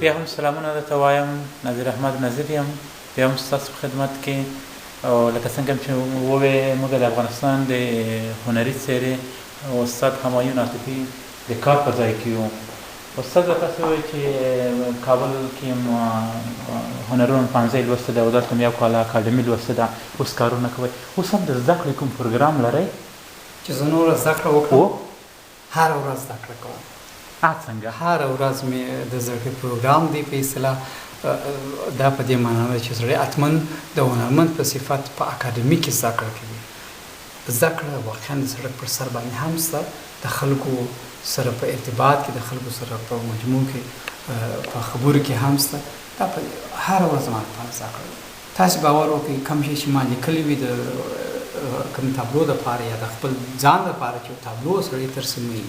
بیا هم سلامونه درته وایم. نظیر احمد نظیر یم، بیا هم ستاسو په خدمت کې. او لکه څنګه چې ووایې موږ د افغانستان د هنري څیرې استاد همایون عاطفي د کار په ځای کې یو. استاد راته ووایي چې کابل کې هنرونو پوهنځی لوسته ده او دلته مې یو کال اکاډمي لوسته ده، اوس کارونه کوئ. اوس هم د زده کړې کوم پروګرام لرئ؟ چې زه نوره زده کړه وکړم، هره ورځ زده کړه کوم. څنګه؟ هره ورځ مې د زده کړې پروګرام دی په اصطلاح. دا په دې معنا ده چې سړی حتما د هنرمند په صفت په اکاډمي کې زده کړه کوي. زده کړه واقعا د سړک پر سر باندې هم شته، د خلکو سره په ارتباط کې، د خلکو سره په مجموع کې، په خبرو کې هم شته. دا په هره ورځ ما لپاره زده کړه. تاسې باور وکړئ کوم شی چې ما لیکلی وي د کوم تابلو دپاره یا د خپل ځان دپاره چې تابلو سړی ترسموي،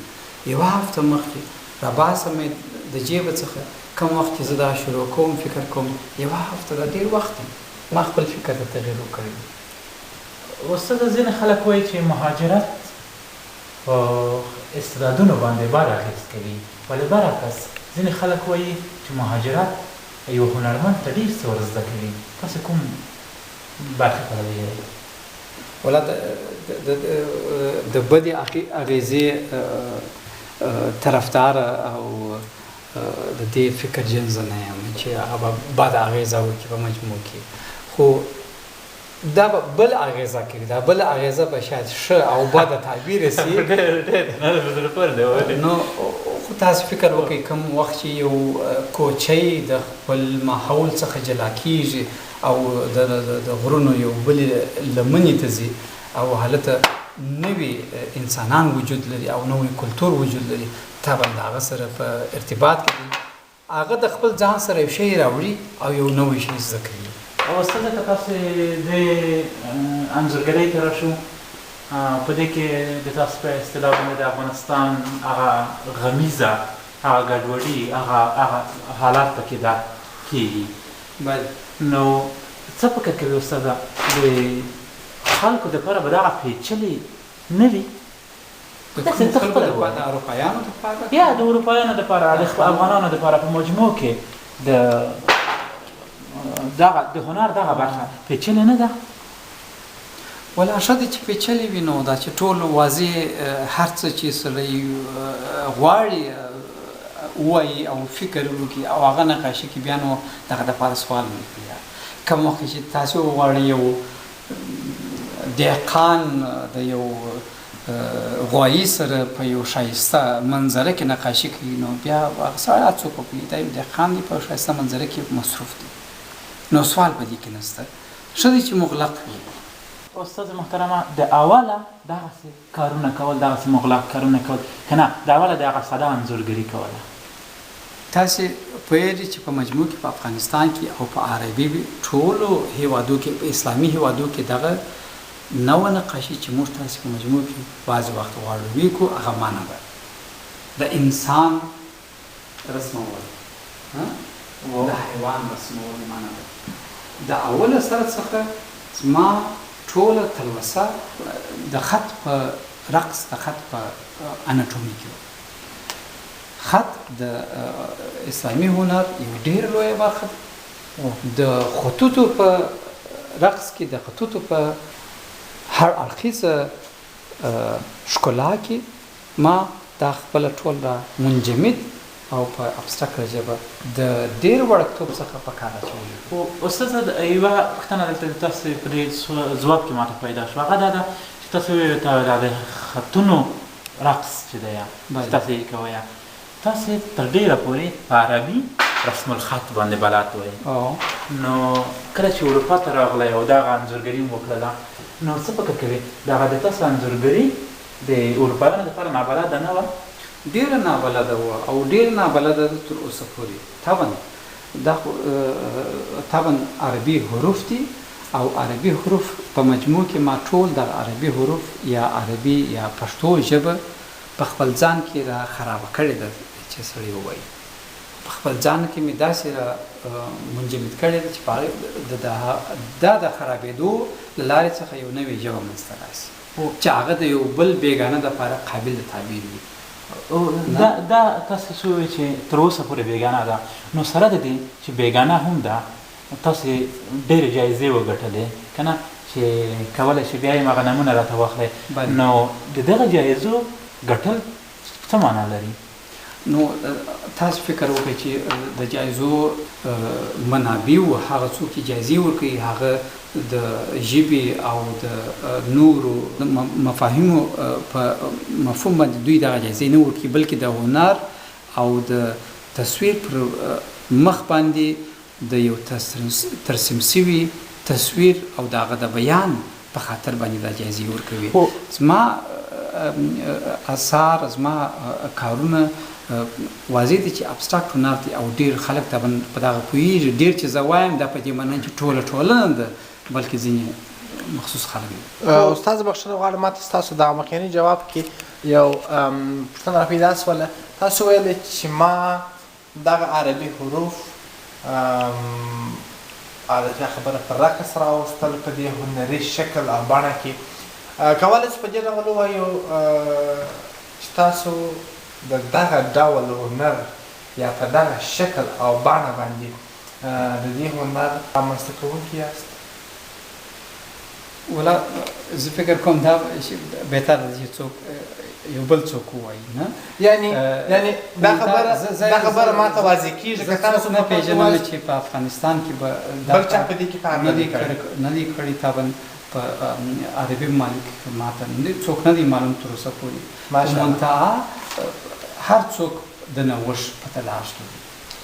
یوه هفته مخکې راباسم مې د جیبه څخه کوم وخت چې زه دا شروع کوم فکر کوم، یوه هفته دا ډېر وخت دی ما خپل فکر ته تغیر وکړی. استاده ځینې خلک وایي چې مهاجرت په استعدادونو باندې بار اخیست کوي، ولې برعکس ځینې خلک وایي چې مهاجرت یو هنرمند ته ډېر څه ور زده کوي. تاسو کوم برخې په دې یئ؟ والا د بدې اغیزې طرفدار او د دې فکر جنس نه یم چې هغه به بده اغیزه وکړي په مجموع کې، خو دا به بل اغیزه کوي. دا بل اغیزه به شاید ښه او بده تعبیر شي. نو خو تاسو فکر وکړئ کوم وخت چې یو کوچی د خپل ماحول څخه جلا کېږي او د غرونو یو بلې لمنې ته ځي او هلته نوي انسانان وجود لري او نوی کلتور وجود لري، طبعا د هغه سره په ارتباط کې هغه د خپل ځان سره یو شی راوړي او یو نوی شی زده کوي. او استاده که تاسې د انځورګرۍ ته راشو، په دې کې د تاسو په اصطلاح باندې د افغانستان هغه غمیزه، هغه ګډوډي، هغه حالات پکې دا کېږي. نو څه فکر کوي استاده د خلکو دپاره به دغه پیچلې نه وي؟ د اروپایانو دپاره یا د اروپایانو دپاره، د افغانانو دپاره په مجموع کې د هنر دغه برخه پیچلې نه ده؟ ولا ښه دی چې پیچلې وي، نو دا چې ټول واضح هر څه چې سړی غواړي ووایي او فکر وکړي او هغه نقاشي کړي، بیا نو دغه دپاره سوال نه کوي. کوم وخت چې تاسو وغواړئ یو دهقان د یو غوایي سره په یو ښایسته منظره کې نقاشي کوي، نو بیا هغه سړی څوک وکړي، دا یو دهقان دی په ښایسته منظره کې مصروف دی، نو سوال په دې کې نشته. ښه دی چې مغلق وي. استاد محترمه، د اوله دغسې کارونه کول، دغسې مغلق کارونه کول، که نه د اوله دغه ساده انځورګري کوله؟ تاسې پوهېږئ چې په مجموع کې په افغانستان کې او په عربي ټولو هېوادو کې، په اسلامي هېوادو کې دغه نوه نقاشي چې موږ تاسې په مجموع کې بعضې وخت غواړو ولیکو، هغه معنا ده د انسان رسمول، د حیوان رسمول معنا ده. د اوله سره څخه زما ټوله تلوسه د خط په رقص، د خط په اناټومي کې. خط د اسلامي هنر یو ډېره لویه برخه ده. د خطوطو په رقص کې، د خطوطو په هر اړخیزه ښکلا کې ما دا خپله ټول را منجمد او په ابسترکټ ژبه د ډېر وړکتوب څخه په کار اچولی. خو استاده یوه پوښتنه دلته تاسو په دې ځواب کې ماته پیدا شوه، هغه دا ده چې تاسو وویل د خطونو رقص چې دی چې تاسو یې کوئ، تاسو تر ډېره پورې په عربي رسم الخط باندې بلد وئ. نو کله چې اروپا ته راغلی او دغه انځورګري مو وکړله، نو څه فکر کوې دغه د تاسو انځورګري د اروپایانو دپاره نابلده نه وه؟ ډېره نابلده وه او ډېر نابلده ده تر اوسه پورې. طبعا عربي حروف دي او عربي حروف په مجموع کې ما ټول د عربي حروف یا عربي یا پښتو ژبه په خپل ځان کې را خرابه کړې ده چې سړی ووایي. په خپل ځان کې مې داسې را منجمد کړې ده چې دا د خرابېدو له لارې څخه یو نوې ژبه منځته راسي چې هغه د یو بل بیګانه دپاره قابل د تعبیر وي. دا تاسو چې وایئ چې تر اوسه پورې بېګانه ده، نو سره د دې چې بېګانه هم ده تاسې ډېرې جایزې وګټلې که نه چې کولی شي بیا یې هغه نمونه راته واخلئ، نو د دغه جایزو ګټل څه معنا لري؟ نو تاسو فکر وکړئ چې د جایزو منابع و هغه څوک چې جایزې ورکوي هغه د ژبې او د نورو مفاهیمو په مفهوم باندې دوی دغه جایزې نه ورکوي، بلکې د هنر او د تصویر پر مخ باندې د یو ترسیم شوي تصویر او د هغه د بیان په خاطر باندې دا جایزې ورکوي. زما اثار، زما کارونه واضح دي چې ابستراکټ هنر دي او ډېر خلک طبعا په دغه پوهېږي. ډېر چې زه وایم دا په دې معنی چې ټوله ټولنه ده، بلکې ځینې مخصوص خلک دي. استاد بخښنه غواړم، ماته ستاسو د مخکیني جواب کې یو پوښتنه راپیدا شوله. تاسو ویلې چې ما دغه عربي حروف عادتي خبره پر رقص راوستل په دې هنري شکل او بڼه کې. کولی شو په دې ډول ووایو چې تاسو د دغه ډول هنر یا په دغه شکل او بڼه باندې د دې هنر رامنځته کوونکي یاست؟ ولا زه فکر کوم دا بهتره ده چې څوک یو بل څوک ووایي، نه یعنی دا خبره ماته واضح کېږي که تاسو نه پېژنم چې په افغانستان کې به بل چا په دې کې کار نه دی کړی. طبعا په عربي ممالک ماته څوک نه دی معلوم تر اوسه پورې. منتها هر څوک د نوښت په تلاش کې دي.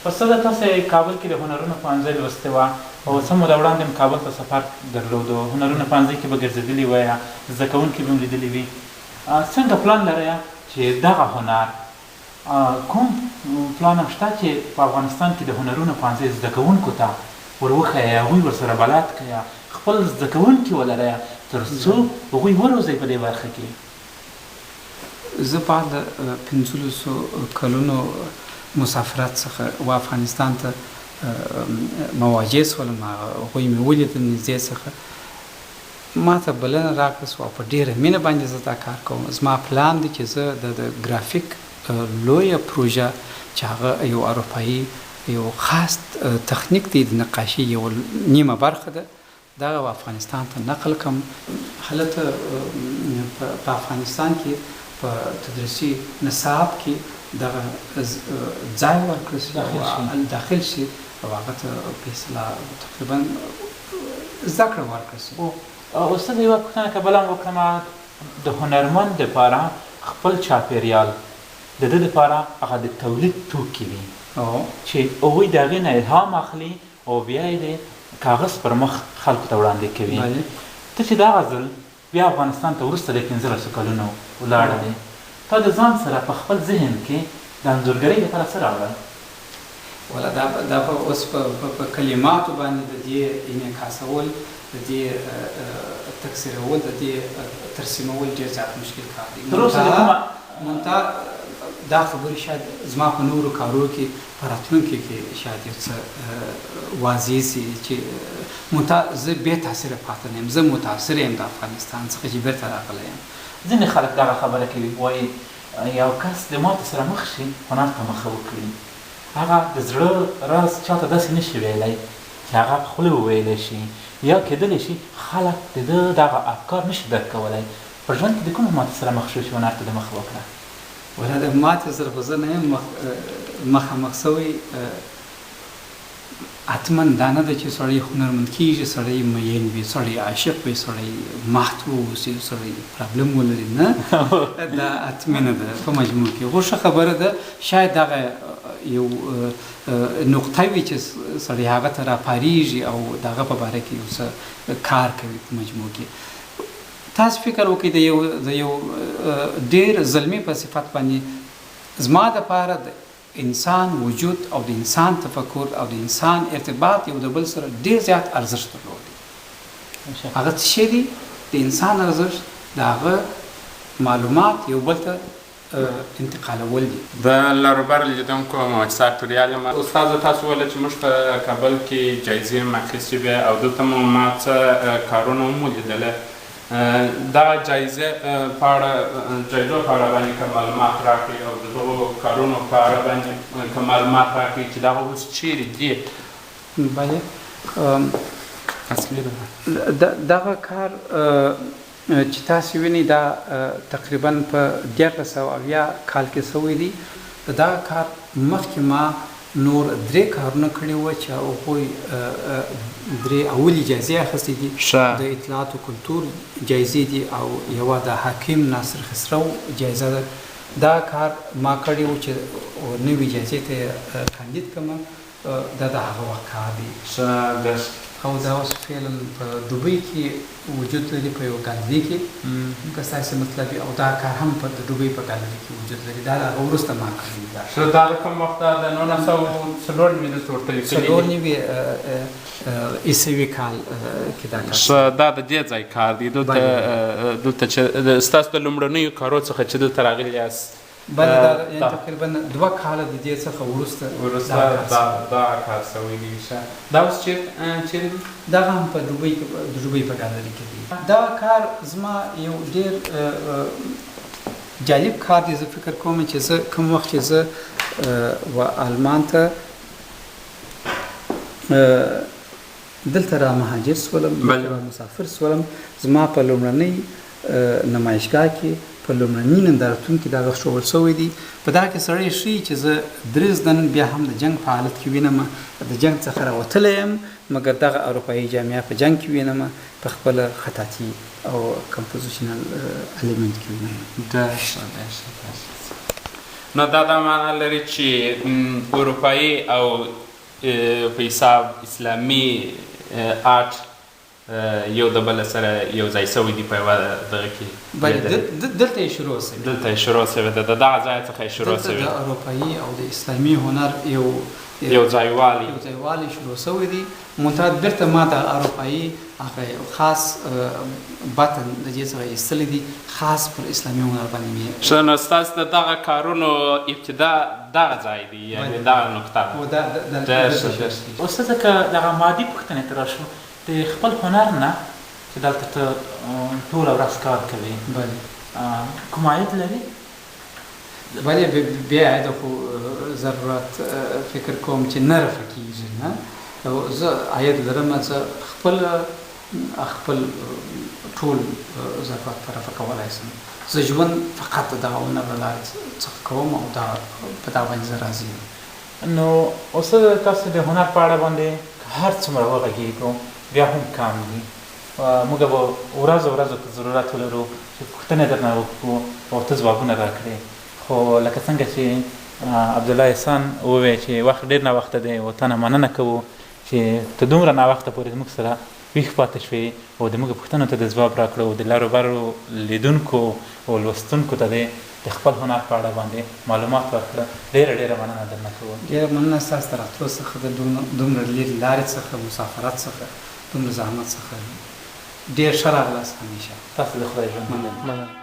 استاده تاسې کابل کې د هنرونو پوهنځی لوستی وه او څه موده وړاندې هم کابل ته سفر درلودو، هنرونو پوهنځي کې به ګرځېدلي وایه، زده کوونکي به هم لیدلي وي. څنګه پلان لرئ چې دغه هنر کوم پلان هم شته چې په افغانستان کې د هنرونو پوهنځي زده کوونکو ته ور وښیئ، هغوی ورسره بلد کړئ، خپل زده کوونکي ولرئ تر څو هغوی وروزئ په دې برخه کې؟ زه بعد 15 کلونو مسافرت څخه و افغانستان ته مواجه شولم، هغوی مې ولیدل نږدې څخه، ما ته بلنه راکړه سوه او په ډېره مینه باندې زه دا کار کوم. زما پلان دی چې زه د ګرافیک لویه پروژه چې هغه یو اروپایي یو خاص تخنیک دی د نقاشي یو نیمه برخه ده، دغه افغانستان ته نقل کړم. هلته په افغانستان کې په تدریسي نصاب کې دغه ځای ورکړل شي، داخل شي او هغه ته په اصطلاح تقریبا زده کړه ورکړل شي. استاد یوه پوښتنه که بله هم وکړم، د هنرمند دپاره خپل چاپېریال د ده دپاره هغه د تولید توکي وي چې هغوی د هغې نه الهام اخلي او بیا یې د کاغذ پر مخ خلکو ته وړاندې کوي. ته چې دغه ځل بیا افغانستان ته وروسته د 15 کلونو ولاړلې، تا د ځان سره په خپل ذهن کې د انځورګرۍ لپاره څه راوړل؟ ولا دا په اوس په کلماتو باندې د دې انعکاسول، د دې تکثیرول، د دې ترسیمول ډېر زیات مشکل کار دی. منتها دا خبرې شاید زما په نورو کارو کې په راتلونکي کې شاید یو څه واضح سي چې منتها زه بې تاثیره پاتې نه یم، زه متاثر یم د افغانستان څخه چې بېرته راغلی یم. ځینې خلک دغه خبره کوي، وایي یو کس د ماتې سره مخ شي هنر ته مخه وکړي، هغه د زړه راز چاته داسې نشي ویلی چې هغه په خوله وویلی شي، یا کیدلی شي خلک د ده دغه افکار نشي درک کولی. په ژوند کې د کومه ماتې سره مخ شو چې هنر ته د مخه وکړه؟ ولا د ماتې سره خو زه نه یم مخامخ سوی. حتما دا نه ده چې سړی هنرمند کېږي، سړی مین وي، سړی عاشق وي، سړی محت واوسي، سړی پرابلم ولري، نه دا حتمي نه ده په مجموع کې. خو ښه خبره ده شاید دغه یو نقطه وي چې سړی هغه ته راپارېږي او د هغه په باره کې یو څه کار کوي په مجموع کې. تاسو فکر وکړئ د یو ډېر زلمي په صفت باندې زما دپاره د انسان وجود او د انسان تفکر او د انسان ارتباط یو د بل سره ډېر زیات ارزښت درلودی. هغه څه شی دی؟ د انسان ارزښت، د هغه معلومات یو بل ته انتقالول دي. د لروبر لیدونکو معجزات توریال یم. استاد تاسو ویل چې موږ په کابل کې جایزې هم اخیستې وې او دلته مو ما څه کارونه هم ولیدله. دغه جایزو په اړه باندې که معلومات راکړئ او د دغو کارونو په اړه باندې که معلومات راکړئ چې دغه اوس چیرې دي. بله اصلي ده دغه کار چې تاسو وینئ دا تقریبا په 1980 کال کې سوی دی. د دغه کار مخکې ما نور 3 کارونه کړي وو چې هغوی 3 اولې جایزې اخیستې دي. د اطلاعات او کلتور جایزې دي او یوه د حکیم ناصر خسرو جایزه ده. دا کار ما کړی و چې نوې جایزې ته کاندید کړم. دا د هغه وخت کار دی. او دا اوس فعلا په دوبۍ کې وجود لري په یو ګالري کې که ستاسې مطلب او دا کار هم په دوبۍ په ګالري کې وجود لري. دا د هغه وروسته ما کړی ده. دا د کوم وخت ده؟ د 1994 دلته ورته لیکلي دي. 94 عیسوي کال کې دا کار. دا د دې ځای کار دی. دلته چې ستاسو د لومړنیو کارو څخه چې دلته راغلي یاست. بله دا تقریبا 2 کاله د دې څخه وروسته دا کار سوی دی. دا اوس چیرې دی؟ دغه هم په دوبۍ په ګالري کې دی. دا کار زما یو ډېر جالب کار دی. زه فکر کوم چې زه کوم وخت چې زه آلمان ته دلته را مهاجر سولم، مسافر سولم، زما په لومړنۍ نمایشګاه کې په لومړني نندارتون کې دا ښودل شوی دی. په دا کې سړی ښیي چې زه 3 ځدن بیا هم د جنګ په حالت کې وینم. د جنګ څخه راوتلی یم مګر دغه اروپایي جامعه په جنګ کې وینم، په خپله خطاطي او کمپوزیشنل الیمنټ کې وینم. نو دا معنا لري چې اروپایي او په حساب اسلامي آرټ یو د بل سره یو ځای سوی دی په یوه دغه کې. دلته یې شروع سوی ده. د دغه ځای څخه یې شروع سوی. د اروپایي او د اسلامي هنر یو ځایوالی شروع سوی دی. منتها بیرته ما د اروپایي هغه خاص بطن د دې څخه ایستلی دی، خاص پر اسلامي هنر باندې مې. ښه، نو ستاسو د دغه کارونو ابتدا دغه ځای دی، یعنې دغه نقطه ده. اوس ته که دغه مادي پوښتنې ته راشو، د خپل هنر نه چې دلته ته ټوله ورځ کار کوي، کوم عاید لري؟ بله بیا عاید خو ضرورت فکر کوم چې نه رفع کېږي. نه زه عاید لرم، زه خپل ټول ضرورت ته رفع کولی شم. زه ژوند فقط د دغه هنر له لارې څخه کوم او په دا باندې زه راضي یم. نو اوس تاسو د هنر په اړه باندې هر څومره وغږېږو بیا هم کم دي. موږ به ورځو که ضرورت ولرو چې پوښتنې درنه وکړو او ته ځوابونه راکړې. خو لکه څنګه چې عبدالله احسان وویل چې وخت ډېر ناوخته دی او تا نه مننه کوو چې ته دومره ناوخته پورې زموږ سره ویښ پاتې شوې او د موږ پوښتنو ته د ځواب راکړو او د لارو برو لیدونکو او لوستونکو ته د خپل هنر په اړه باندې معلومات ورکړه. ډېره مننه درنه کوو. ډېره مننه ستاسو د راتلو څخه، د دومره لرې لارې څخه، مسافرت څخه، دومره زحمت څخه. ډېر ښه راغلاست. همیشه تاسو د خدای ژوند مننه.